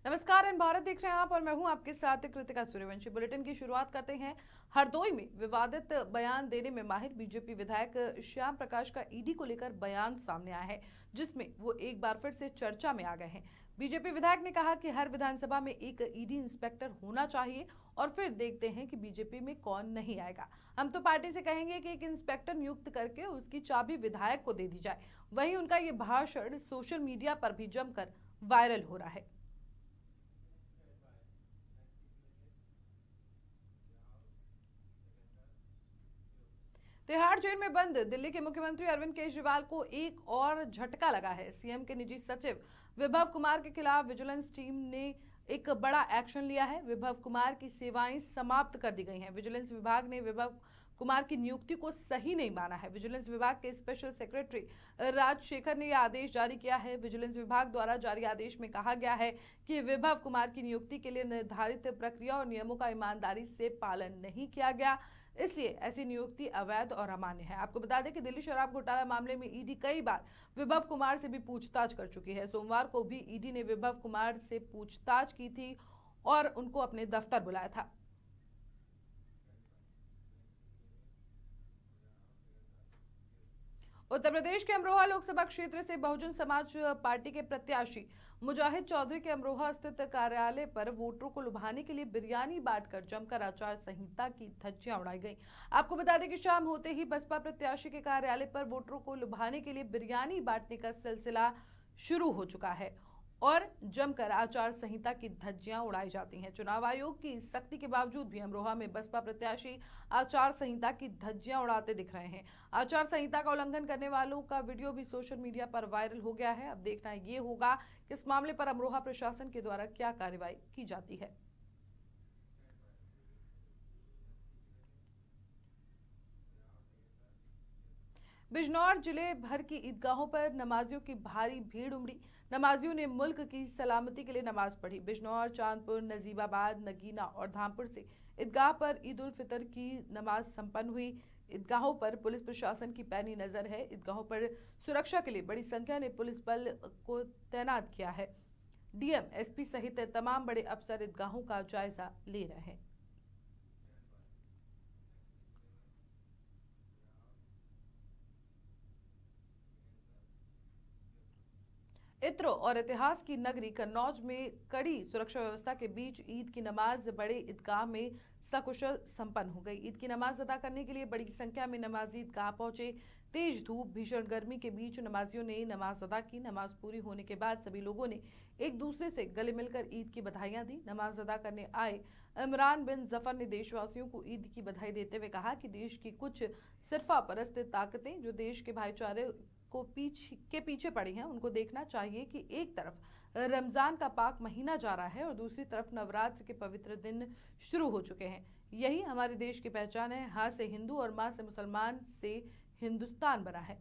नमस्कार, इन भारत देख रहे हैं आप और मैं हूं आपके साथ कृतिका सूर्यवंशी। बुलेटिन की शुरुआत करते हैं। हरदोई में विवादित बयान देने में माहिर बीजेपी विधायक श्याम प्रकाश का ईडी को लेकर बयान सामने आया है, जिसमें वो एक बार फिर से चर्चा में आ गए हैं। बीजेपी विधायक ने कहा कि हर विधानसभा में एक ईडी इंस्पेक्टर होना चाहिए और फिर देखते हैं कि बीजेपी में कौन नहीं आएगा। हम तो पार्टी से कहेंगे कि एक इंस्पेक्टर नियुक्त करके उसकी चाबी विधायक को दे दी जाए। वहीं उनका ये भाषण सोशल मीडिया पर भी जमकर वायरल हो रहा है। तिहाड़ जेल में बंद दिल्ली के मुख्यमंत्री अरविंद केजरीवाल को एक और झटका लगा है। सीएम के निजी सचिव विभव कुमार के खिलाफ विजिलेंस टीम ने एक बड़ा एक्शन लिया है। विभव कुमार की सेवाएं समाप्त कर दी गई हैं। विजिलेंस विभाग ने विभव कुमार की नियुक्ति को सही नहीं माना है। विजिलेंस विभाग के स्पेशल सेक्रेटरी राजशेखर ने यह आदेश जारी किया है। विजिलेंस विभाग द्वारा जारी आदेश में कहा गया है कि विभव कुमार की नियुक्ति के लिए निर्धारित प्रक्रिया और नियमों का ईमानदारी से पालन नहीं किया गया, इसलिए ऐसी नियुक्ति अवैध और अमान्य है। आपको बता दें कि दिल्ली शराब घोटाला मामले में ईडी कई बार विभव कुमार से भी पूछताछ कर चुकी है। सोमवार को भी ईडी ने विभव कुमार से पूछताछ की थी और उनको अपने दफ्तर बुलाया था। उत्तर प्रदेश के अमरोहा लोकसभा क्षेत्र से बहुजन समाज पार्टी के प्रत्याशी मुजाहिद चौधरी के अमरोहा स्थित कार्यालय पर वोटरों को लुभाने के लिए बिरयानी बांटकर जमकर आचार संहिता की धज्जियां उड़ाई गई। आपको बता दें कि शाम होते ही बसपा प्रत्याशी के कार्यालय पर वोटरों को लुभाने के लिए बिरयानी बांटने का सिलसिला शुरू हो चुका है और जमकर आचार संहिता की धज्जियां उड़ाई जाती हैं। चुनाव आयोग की सख्ती के बावजूद भी अमरोहा में बसपा प्रत्याशी आचार संहिता की धज्जियां उड़ाते दिख रहे हैं। आचार संहिता का उल्लंघन करने वालों का वीडियो भी सोशल मीडिया पर वायरल हो गया है। अब देखना ये होगा कि इस मामले पर अमरोहा प्रशासन के द्वारा क्या कार्रवाई की जाती है। बिजनौर जिले भर की ईदगाहों पर नमाजियों की भारी भीड़ उमड़ी। नमाजियों ने मुल्क की सलामती के लिए नमाज पढ़ी। बिजनौर, चांदपुर, नजीबाबाद, नगीना और धामपुर से ईदगाह पर ईद उल फितर की नमाज संपन्न हुई। ईदगाहों पर पुलिस प्रशासन की पैनी नजर है। ईदगाहों पर सुरक्षा के लिए बड़ी संख्या में पुलिस बल को तैनात किया है। डीएम, एसपी सहित तमाम बड़े अफसर ईदगाहों का जायजा ले रहे हैं। इत्र और इतिहास की नगरी कन्नौज में कड़ी सुरक्षा व्यवस्था के बीच ईद की नमाज बड़े ईदगाह में सकुशल संपन्न हो गई। ईद की नमाज अदा करने के लिए बड़ी संख्या में नमाजी ईदगाह पहुंचे। तेज धूप, भीषण गर्मी के बीच नमाजियों ने नमाज अदा की। नमाज पूरी होने के बाद सभी लोगों ने एक दूसरे से गले मिलकर ईद की बधाइयां दी। नमाज अदा करने आए इमरान बिन जफर ने देशवासियों को ईद की बधाई देते हुए कहा कि देश की कुछ सिरफा परस्त ताकतें जो देश के भाईचारे को पीछे पड़ी हैं, उनको देखना चाहिए कि एक तरफ रमजान का पाक महीना जा रहा है और दूसरी तरफ नवरात्र के पवित्र दिन शुरू हो चुके हैं। यही हमारे देश की पहचान है। हाँ से हिंदू और माँ से मुसलमान से हिंदुस्तान बना है।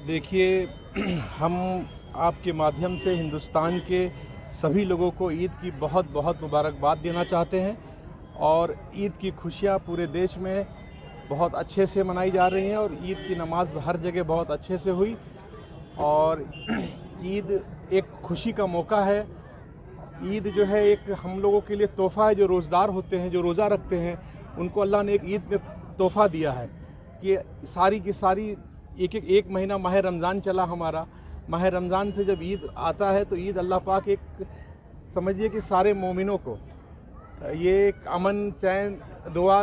देखिए, हम आपके माध्यम से हिंदुस्तान के सभी लोगों को ईद की बहुत बहुत मुबारकबाद देना चाहते हैं और ईद की खुशियाँ पूरे देश में बहुत अच्छे से मनाई जा रही हैं और ईद की नमाज हर जगह बहुत अच्छे से हुई और ईद एक खुशी का मौका है। ईद जो है एक हम लोगों के लिए तोहफ़ा है। जो रोज़दार होते हैं, जो रोज़ा रखते हैं, उनको अल्लाह ने एक ईद में तोहफ़ा दिया है कि सारी की सारी एक महीना माह रमज़ान चला हमारा। माह रमज़ान से जब ईद आता है तो ईद अल्लाह पाक एक समझिए कि सारे मोमिनों को ये एक अमन, चैन, दुआ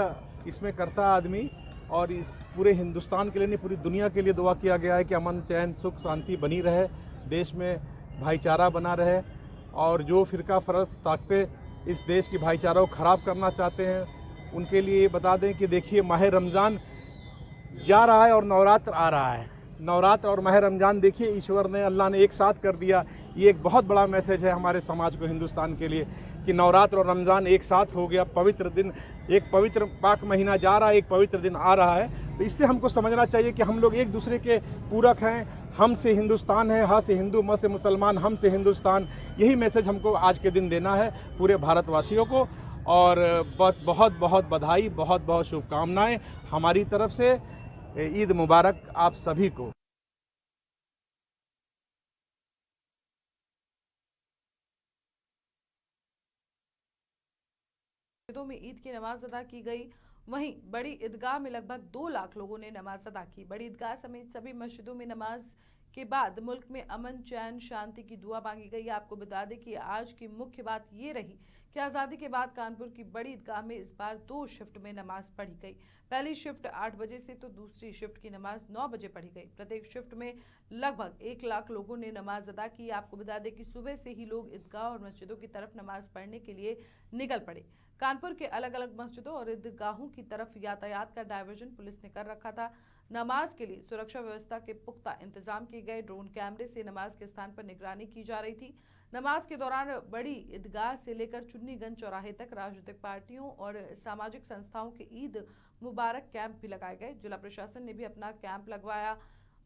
इसमें करता आदमी और इस पूरे हिंदुस्तान के लिए नहीं, पूरी दुनिया के लिए दुआ किया गया है कि अमन, चैन, सुख, शांति बनी रहे, देश में भाईचारा बना रहे और जो फ़िरका फ़रस्त ताकतें इस देश की भाईचारा को ख़राब करना चाहते हैं उनके लिए ये बता दें कि देखिए, माह रमज़ान जा रहा है और नवरात्र आ रहा है। नवरात्र और माह रमज़ान देखिए ईश्वर ने, अल्लाह ने एक साथ कर दिया। ये एक बहुत बड़ा मैसेज है हमारे समाज को, हिंदुस्तान के लिए कि नवरात्र और रमज़ान एक साथ हो गया। पवित्र दिन, एक पवित्र पाक महीना जा रहा है, एक पवित्र दिन आ रहा है। तो इससे हमको समझना चाहिए कि हम लोग एक दूसरे के पूरक हैं। हम से हिंदुस्तान है, हाँ से हिंदू, म से मुसलमान, हम से हिंदुस्तान। यही मैसेज हमको आज के दिन देना है पूरे भारतवासियों को और बस बहुत बहुत बधाई, बहुत बहुत शुभकामनाएँ हमारी तरफ से। ईद मुबारक आप सभी को। मस्जिदों में ईद की नमाज अदा की गई। वहीं बड़ी ईदगाह में लगभग 2 लाख लोगों ने नमाज अदा की। बड़ी ईदगाह समेत सभी मस्जिदों में नमाज के बाद मुल्क में अमन, चैन, शांति की दुआ मांगी गई। आपको बता दें कि आज की मुख्य बात ये रही कि आज़ादी के बाद कानपुर की बड़ी ईदगाह में इस बार 2 शिफ्ट में नमाज पढ़ी गई। पहली शिफ्ट 8 बजे से तो दूसरी शिफ्ट की नमाज 9 बजे पढ़ी गई। प्रत्येक शिफ्ट में लगभग 1 लाख लोगों ने नमाज अदा की। आपको बता दें कि सुबह से ही लोग ईदगाह और मस्जिदों की तरफ नमाज पढ़ने के लिए निकल पड़े। कानपुर के अलग अलग मस्जिदों और ईदगाहों की तरफ यातायात का डायवर्जन पुलिस ने कर रखा था। नमाज के लिए सुरक्षा व्यवस्था के पुख्ता इंतजाम किए गए। ड्रोन कैमरे से नमाज के स्थान पर निगरानी की जा रही थी। नमाज के दौरान बड़ी ईदगाह से लेकर चुन्नीगंज चौराहे तक राजनीतिक पार्टियों और सामाजिक संस्थाओं के ईद मुबारक कैंप भी लगाए गए। जिला प्रशासन ने भी अपना कैंप लगवाया,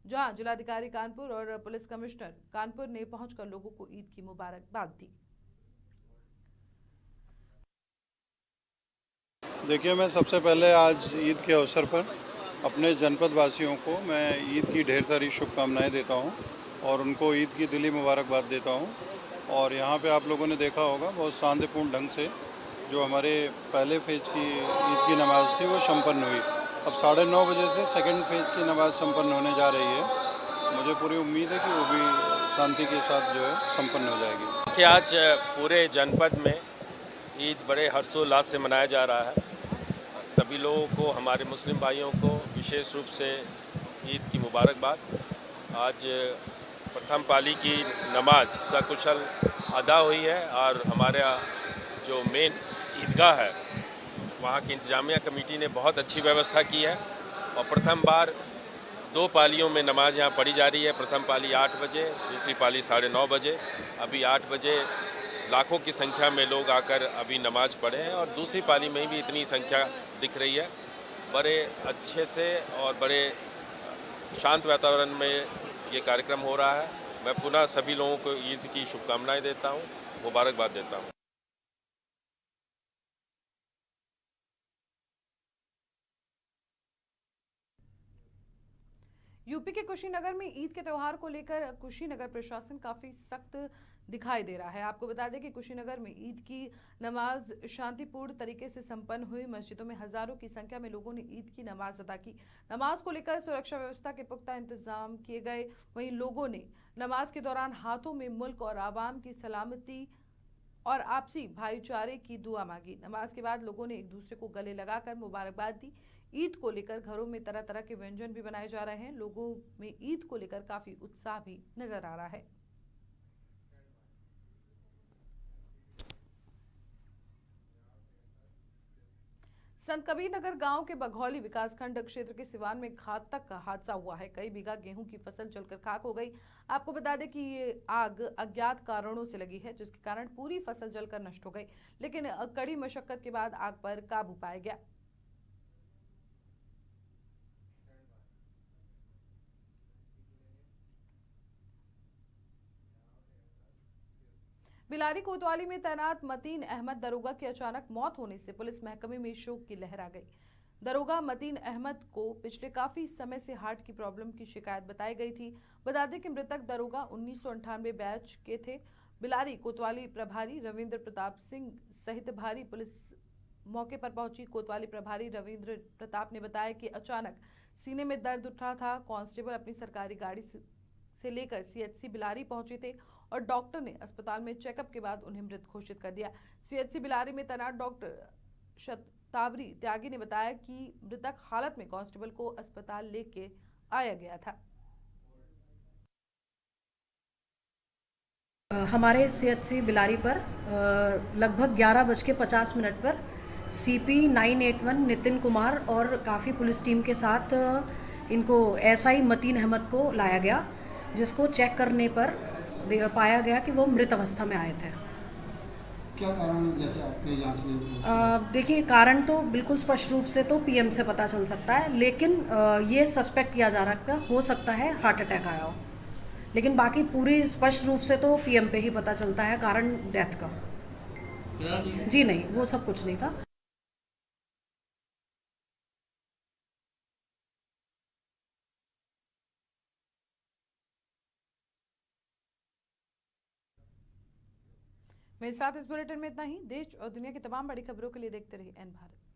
जहां जिलाधिकारी कानपुर और पुलिस कमिश्नर कानपुर ने पहुंचकर लोगों को ईद की मुबारकबाद दी। देखिए, मैं सबसे पहले आज ईद के अवसर पर अपने जनपद वासियों को मैं ईद की ढेर सारी शुभकामनाएं देता हूं और उनको ईद की दिली मुबारकबाद देता हूं। और यहां पे आप लोगों ने देखा होगा बहुत शांतिपूर्ण ढंग से जो हमारे पहले फेज की ईद की नमाज़ थी वो संपन्न हुई। अब 9:30 बजे से सेकंड फेज की नमाज़ संपन्न होने जा रही है। मुझे पूरी उम्मीद है कि वो भी शांति के साथ जो है संपन्न हो जाएगी। कि आज पूरे जनपद में ईद बड़े हर्षोल्लास से मनाया जा रहा है। सभी लोगों को, हमारे मुस्लिम भाइयों को विशेष रूप से ईद की मुबारकबाद। आज प्रथम पाली की नमाज सकुशल अदा हुई है और हमारे जो मेन ईदगाह है वहाँ की इंतजामिया कमेटी ने बहुत अच्छी व्यवस्था की है और प्रथम बार 2 पालियों में नमाज यहाँ पढ़ी जा रही है। प्रथम पाली 8 बजे, दूसरी पाली 9:30 बजे। अभी 8 बजे लाखों की संख्या में लोग आकर अभी नमाज पढ़े हैं और दूसरी पाली में भी इतनी संख्या दिख रही है। बड़े अच्छे से और बड़े शांत वातावरण में ये कार्यक्रम हो रहा है। मैं पुनः सभी लोगों को ईद की शुभकामनाएं देता हूँ, मुबारकबाद देता हूँ। यूपी के कुशीनगर में ईद के त्यौहार को लेकर कुशीनगर प्रशासन काफी सख्त दिखाई दे रहा है। आपको बता दें कि कुशीनगर में ईद की नमाज शांतिपूर्ण तरीके से संपन्न हुई। मस्जिदों में हजारों की संख्या में लोगों ने ईद की नमाज अदा की। नमाज को लेकर सुरक्षा व्यवस्था के पुख्ता इंतजाम किए गए। वहीं लोगों ने नमाज के दौरान हाथों में मुल्क और आवाम की सलामती और आपसी भाईचारे की दुआ मांगी। नमाज के बाद लोगों ने एक दूसरे को गले लगाकर मुबारकबाद दी। ईद को लेकर घरों में तरह तरह के व्यंजन भी बनाए जा रहे हैं। लोगों में ईद को लेकर काफी उत्साह भी नजर आ रहा है। संत कबीर नगर गांव के बघौली विकासखंड क्षेत्र के सिवान में घातक हादसा हुआ है। कई बीघा गेहूं की फसल जलकर खाक हो गई। आपको बता दें कि ये आग अज्ञात कारणों से लगी है, जिसके कारण पूरी फसल जलकर नष्ट हो गई, लेकिन कड़ी मशक्कत के बाद आग पर काबू पाया गया। बिलारी कोतवाली में तैनात मतीन अहमद दरोगा की अचानक मौत होने से पुलिस महकमे में शोक की लहर आ गई। दरोगा मतीन अहमद को पिछले काफी समय से हार्ट की प्रॉब्लम की शिकायत बताई गई थी। बता दें कि मृतक दरोगा 1998 बैच के थे। बिलारी कोतवाली प्रभारी रविंद्र प्रताप सिंह सहित भारी पुलिस मौके पर पहुंची। कोतवाली प्रभारी रविंद्र प्रताप ने बताया कि अचानक सीने में दर्द उठ रहा था। कांस्टेबल अपनी सरकारी गाड़ी से लेकर सीएचसी बिलारी पहुंचे थे और डॉक्टर ने अस्पताल में चेकअप के बाद उन्हें मृत घोषित कर दिया। सीएचसी बिलारी में तैनात डॉक्टर शतावरी त्यागी ने बताया कि मृतक हालत में कांस्टेबल को अस्पताल लेके आया गया था। हमारे सीएचसी बिलारी पर लगभग 11:50 पर CP 981 नितिन कुमार और काफ़ी पुलिस टीम के साथ इनको SI मतीन अहमद को लाया गया, जिसको चेक करने पर पाया गया कि वो मृत अवस्था में आए थे। क्या कारण, जैसे आपके जांच में? देखिए, कारण तो बिल्कुल स्पष्ट रूप से तो PM से पता चल सकता है, लेकिन ये सस्पेक्ट किया जा रहा है हो सकता है हार्ट अटैक आया हो, लेकिन बाकी पूरी स्पष्ट रूप से तो PM पे ही पता चलता है कारण डेथ का। जी नहीं, वो सब कुछ नहीं था। मेरे साथ इस बुलेटिन में इतना ही। देश और दुनिया की तमाम बड़ी खबरों के लिए देखते रहिए एन भारत।